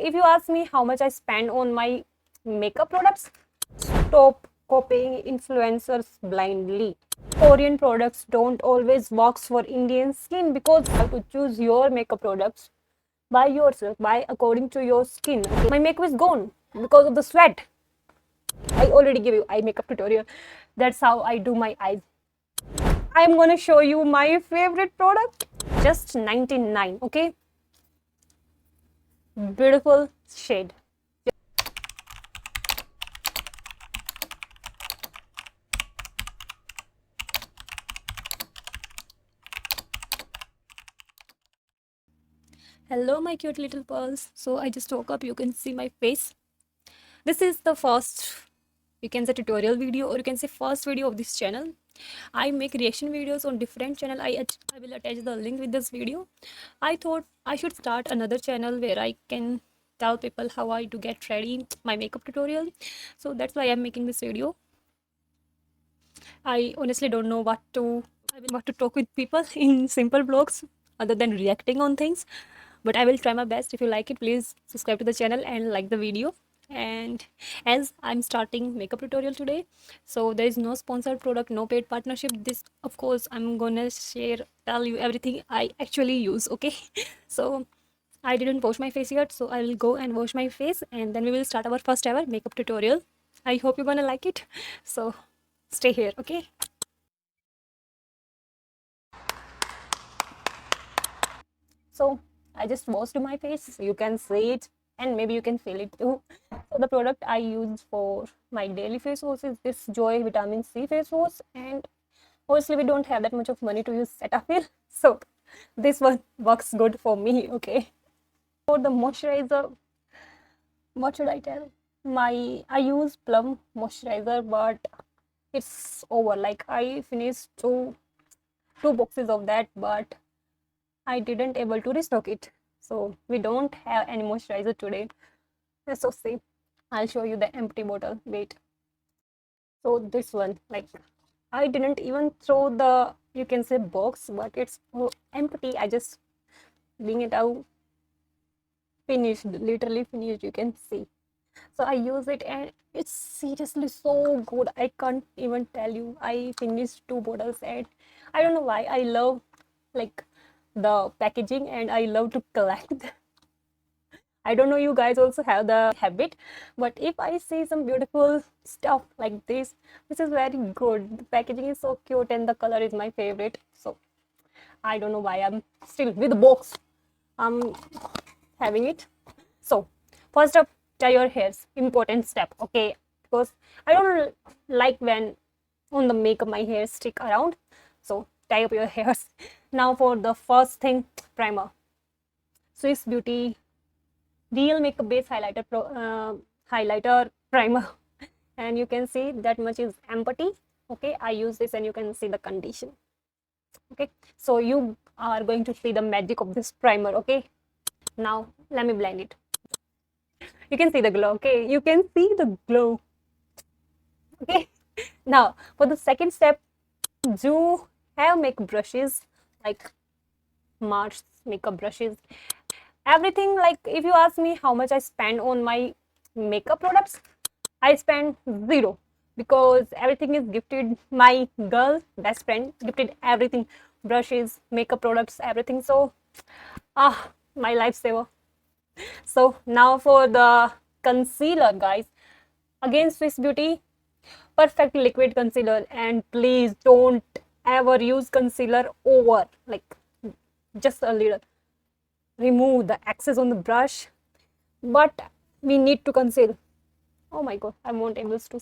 if you ask me how much I spend on my makeup products, stop copying influencers blindly. Korean products don't always work for Indian skin because you have to choose your makeup products by yourself, by according to your skin. Okay? My makeup is gone because of the sweat. I already give you eye makeup tutorial. That's how I do my eyes. I'm gonna show you my favorite product. Just 99, okay? Beautiful shade. Hello my cute little pearls. So I just woke up, you can see my face. This is the first, you can say, tutorial video, or you can say first video of this channel. I make reaction videos on different channel. I will attach the link with this video. I thought I should start another channel where I can tell people how I do get ready my makeup tutorial. So that's why I'm making this video. I honestly don't know what to talk with people in simple vlogs other than reacting on things, but I will try my best. If you like it, please subscribe to the channel and like the video. And as I'm starting makeup tutorial today, so there is no sponsored product, no paid partnership. This, of course, I'm gonna tell you everything I actually use. Okay. So I didn't wash my face yet, so I will go and wash my face, and then we will start our first ever makeup tutorial. I hope you're gonna like it. So stay here, okay? So I just washed my face, so you can see it and maybe you can feel it too. So the product I use for my daily face wash is this Joy Vitamin C face wash, and obviously we don't have that much of money to use Cetaphil, so this one works good for me, okay? For the moisturizer, what should I tell? I use Plum moisturizer, but it's over. Like I finished two boxes of that, but I didn't able to restock it. So we don't have any moisturizer today. That's so safe. I'll show you the empty bottle. Wait. So this one, like I didn't even throw the, you can say, box, but it's empty. I just bring it out. Finished, literally finished, you can see. So I use it and it's seriously so good. I can't even tell you. I finished two bottles and I don't know why. I love like the packaging and I love to collect. I don't know you guys also have the habit, but if I see some beautiful stuff like this is very good. The packaging is so cute and the color is my favorite. So I don't know why I'm still with the box. I'm having it. So first up, tie your hairs. Important step, okay? Because I don't like when on the makeup my hair stick around. So tie up your hairs. Now for the first thing, primer. Swiss Beauty Real Makeup Base Highlighter Primer. And you can see that much is empty. Okay, I use this and you can see the condition. Okay, so you are going to see the magic of this primer. Okay, now let me blend it. You can see the glow. Okay, you can see the glow. Okay, now for the second step, do have makeup brushes like Mars makeup brushes. Everything, like if you ask me how much I spend on my makeup products, I spend zero because everything is gifted. My girl best friend gifted everything, brushes, makeup products, everything. So my lifesaver. So now for the concealer, guys, again Swiss Beauty perfect liquid concealer, and please don't ever use concealer over, like just a little. Remove the excess on the brush, but we need to conceal. Oh my god, I won't able to.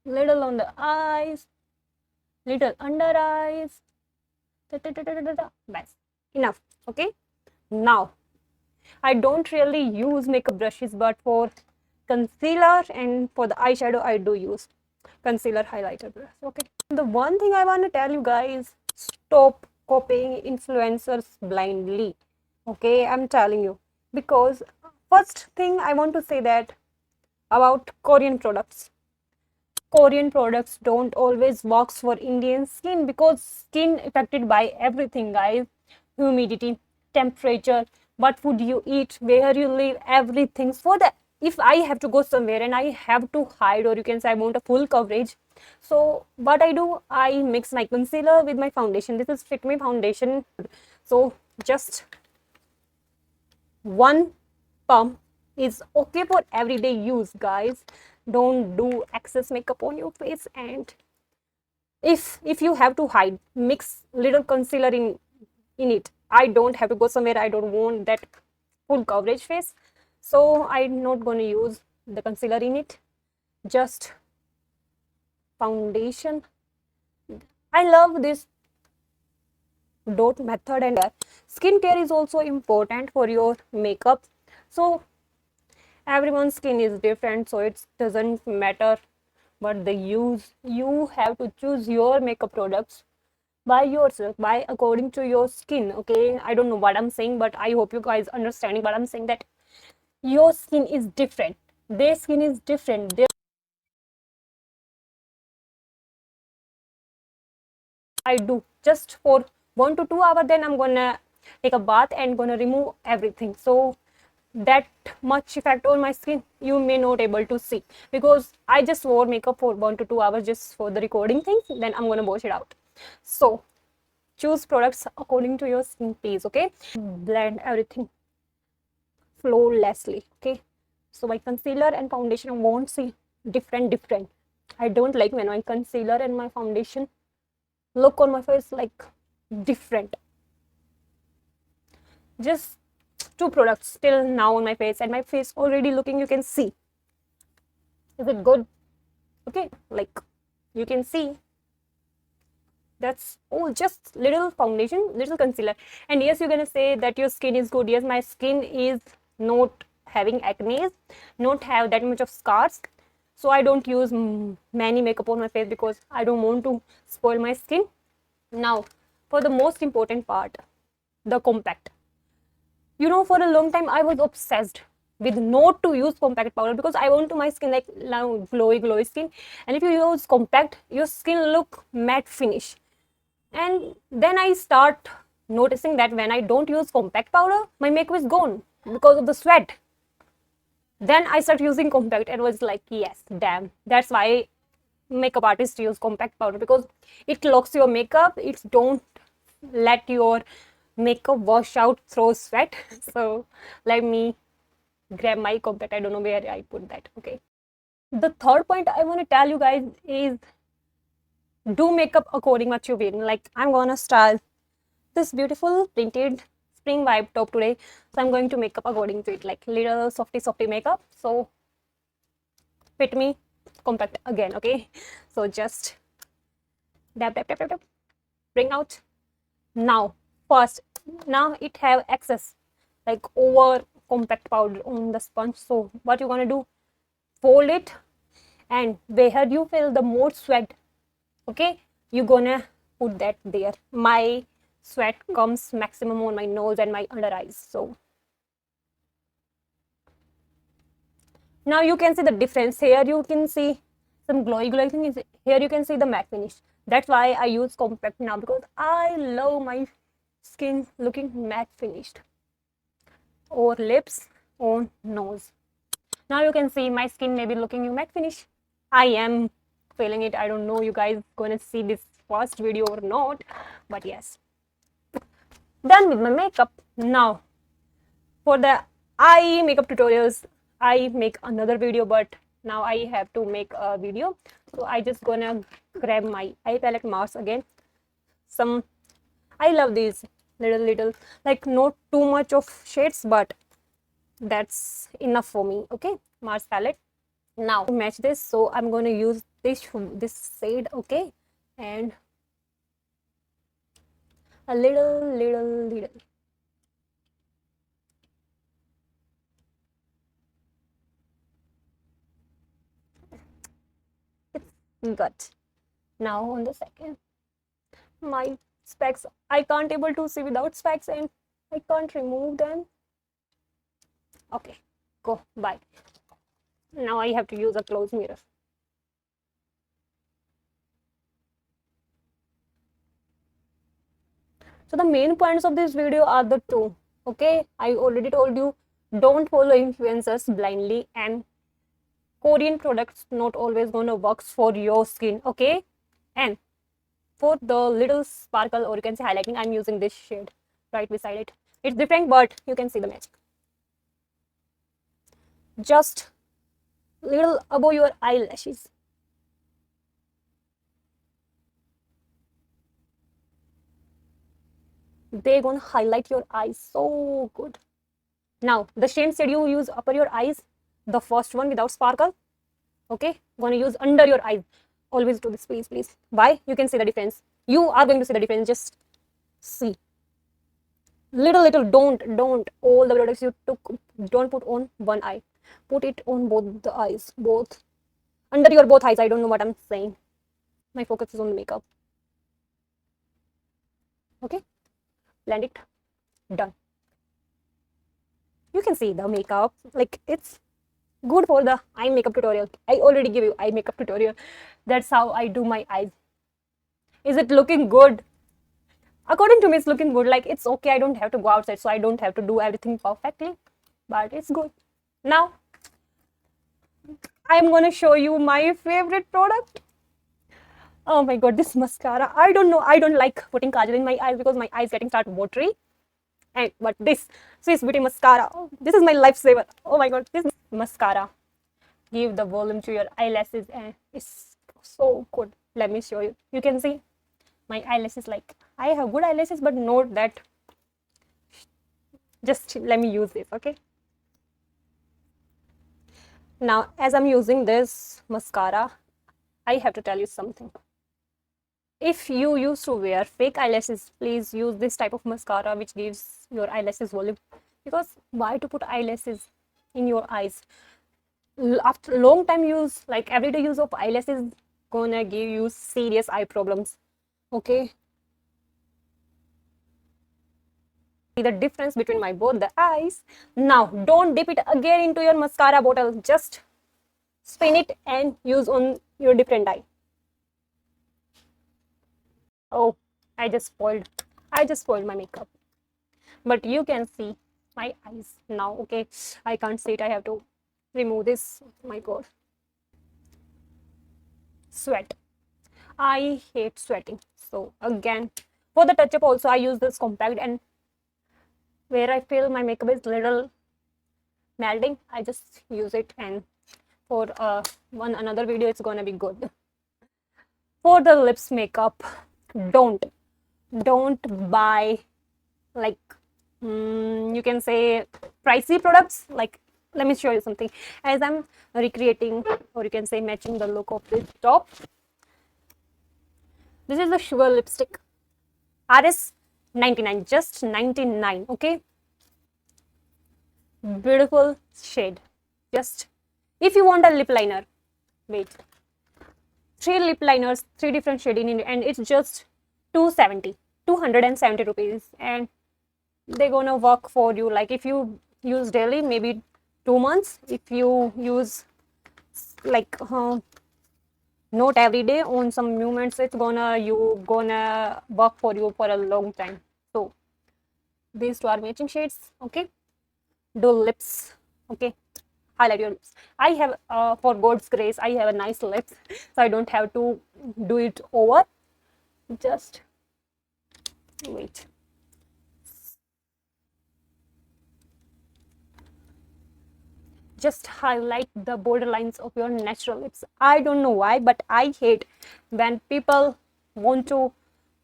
Little on the eyes, little under eyes. Best. Enough. Okay, now I don't really use makeup brushes, but for concealer and for the eyeshadow I do use concealer highlighter brush. Okay, the one thing I want to tell you guys, stop copying influencers blindly. Okay, I'm telling you, because first thing I want to say that about Korean products, Korean products don't always work for Indian skin because skin affected by everything, guys. Humidity, temperature, what food you eat, where you live, everything. For the, if I have to go somewhere and I have to hide, or you can say I want a full coverage, so what I do, I mix my concealer with my foundation. This is Fit Me foundation. So just one pump is okay for everyday use, guys. Don't do excess makeup on your face. And if you have to hide, mix little concealer in it. I don't have to go somewhere, I don't want that full coverage face, so I'm not going to use the concealer in it. Just foundation. I love this dot method. And skincare is also important for your makeup. So everyone's skin is different, so it doesn't matter what they use. You have to choose your makeup products by yourself, by according to your skin. Okay, I don't know what I'm saying, but I hope you guys understanding what I'm saying, that your skin is different, their skin is different. I do just for 1 to 2 hours, then I'm gonna take a bath and gonna remove everything. So that much effect on my skin you may not able to see, because I just wore makeup for 1 to 2 hours just for the recording things, then I'm gonna wash it out. So choose products according to your skin, please. Okay, blend everything flawlessly. Okay, so my concealer and foundation won't see different. I don't like when my concealer and my foundation look on my face like different. Just two products still now on my face, and my face already looking, you can see, is it good? Okay, like you can see, that's all just little foundation, little concealer. And yes, you're gonna say that your skin is good. Yes, my skin is not having acne, not have that much of scars, so I don't use many makeup on my face because I don't want to spoil my skin. Now for the most important part, the compact. You know, for a long time I was obsessed with not to use compact powder, because I want to my skin like now glowy skin. And if you use compact, your skin look matte finish. And then I start noticing that when I don't use compact powder, my makeup is gone because of the sweat. Then I start using compact and was like, yes, damn, that's why makeup artists use compact powder, because it locks your makeup, it don't let your makeup wash out through sweat. So let me grab my compact. I don't know where I put that. Okay, the third point I want to tell you guys is do makeup according what you're wearing. Like I'm gonna style this beautiful printed spring vibe top today, so I'm going to make up according to it, like little softy makeup. So Fit Me compact again. Okay, so just dab, bring out. Now first, now it have excess like over compact powder on the sponge. So what you're gonna do, fold it, and where you feel the more sweat, okay, you're gonna put that there. My sweat comes maximum on my nose and my under eyes. So now you can see the difference. Here you can see some glowy thing is here, you can see the matte finish. That's why I use compact now, because I love my skin looking matte finished, or lips, on nose. Now you can see my skin may be looking matte finish. I am feeling it. I don't know you guys gonna see this first video or not, but yes, done with my makeup. Now for the eye makeup tutorials, I make another video, but now I have to make a video. So I just gonna grab my eye palette mask again. Some, I love these little, like not too much of shades, but that's enough for me. Okay, Mars palette. Now to match this, so I'm going to use this shade. Okay, and a little. It's good. Now on the second, my specs, I can't able to see without specs, and I can't remove them. Okay, go bye. Now I have to use a close mirror. So the main points of this video are the two. Okay, I already told you, don't follow influencers blindly, and Korean products not always gonna work for your skin. Okay, and for the little sparkle, or you can say highlighting, I'm using this shade right beside it. It's different, but you can see the magic. Just little above your eyelashes. They're gonna highlight your eyes so good. Now, the same shade you use upper your eyes, the first one without sparkle, okay, gonna use under your eyes. Always do this, please, please. Why? You can see the difference. You are going to see the difference. Just see. Little, don't. All the products you took, don't put on one eye. Put it on both the eyes, both. Under your both eyes. I don't know what I'm saying. My focus is on the makeup. Okay, blend it. Done. You can see the makeup. Like, it's good for the eye makeup tutorial. I already give you eye makeup tutorial. That's how I do my eyes. Is it looking good? According to me, it's looking good. Like, it's okay. I don't have to go outside, so I don't have to do everything perfectly. But it's good. Now, I'm gonna show you my favorite product. Oh my god, this mascara. I don't know. I don't like putting kajal in my eyes because my eyes getting start watery. And but this Swiss Beauty mascara. Oh, this is my lifesaver. Oh my god, this mascara give the volume to your eyelashes, and it's so good. Let me show you. You can see my eyelashes. Like, I have good eyelashes, but not that. Just let me use this, okay? Now, as I'm using this mascara, I have to tell you something. If you used to wear fake eyelashes, please use this type of mascara which gives your eyelashes volume. Because why to put eyelashes in your eyes? After long time use, like everyday use of eyelashes, gonna give you serious eye problems. Okay, see the difference between my both the eyes. Now, don't dip it again into your mascara bottle. Just spin it and use on your different eye. Oh, I just spoiled. I just spoiled my makeup. But you can see my eyes now. Okay, I can't see it. I have to remove this. Oh my god, sweat. I hate sweating. So again, for the touch up also, I use this compact, and where I feel my makeup is little melting, I just use it, and for one another video it's gonna be good. For the lips makeup, don't don't buy, like, you can say pricey products. Like, let me show you something. As I'm recreating, or you can say matching the look of this top, this is the sugar lipstick, RS 99, just 99. Okay, beautiful shade. Just, if you want a lip liner, wait, three lip liners, three different shades in it, and it's just 270 rupees, and they're gonna work for you. Like, if you use daily, maybe 2 months. If you use like not every day, on some moments, it's gonna work for you for a long time. So these two are matching shades. Okay, do lips. Okay, highlight your lips. I have, for God's grace, I have a nice lips, so I don't have to do it over. Just wait. Just highlight the borderlines of your natural lips. I don't know why, but I hate when people want to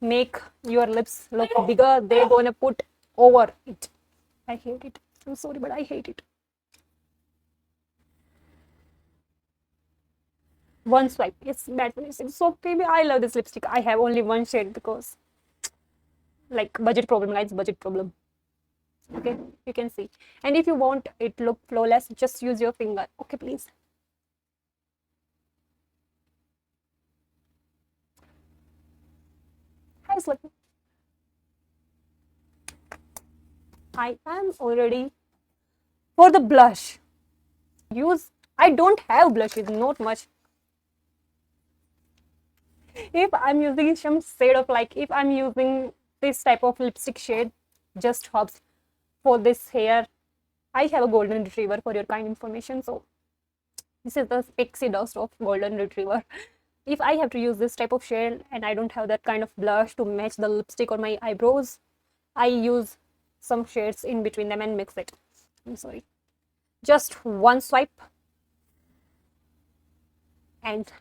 make your lips look bigger, they're gonna put over it. I hate it. I'm sorry, but I hate it. One swipe, it's bad finishing. So maybe I love this lipstick. I have only one shade because, like, budget problem, guys, budget problem. Okay, you can see. And if you want it look flawless, just use your finger. Okay, please. Hi, Slipper. I am already for the blush. Use, I don't have blushes, not much. If I'm using some shade of, like, if I'm using this type of lipstick shade, just Hobbs, for this hair, I have a golden retriever for your kind information. So this is the pixie dust of golden retriever. If I have to use this type of shade and I don't have that kind of blush to match the lipstick or my eyebrows, I use some shades in between them and mix it. I'm sorry. Just one swipe, and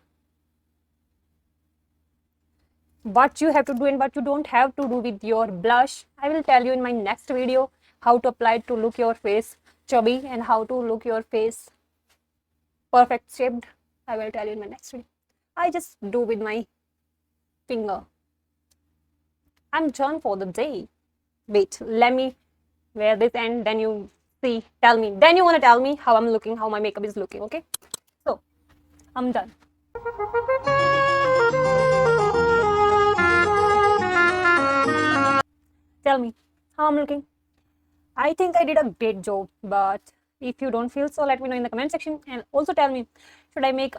what you have to do and what you don't have to do with your blush, I will tell you in my next video. How to apply it to look your face chubby and how to look your face perfect shaped, I will tell you in my next video. I just do with my finger. I'm done for the day. Wait, let me wear this and then you see, tell me. Then you want to tell me how I'm looking, how my makeup is looking, okay? So, I'm done. Tell me how I'm looking. I think I did a great job, but if you don't feel so, let me know in the comment section, and also tell me, should I make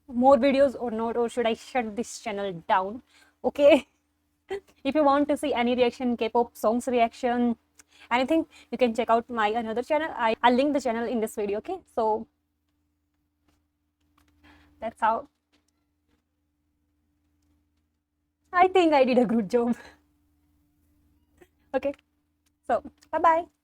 more videos or not, or should I shut this channel down? Okay. If you want to see any reaction, K-pop songs reaction, anything, you can check out my another channel. I'll link the channel in this video. Okay, so that's how I think I did a good job. Okay, so bye bye.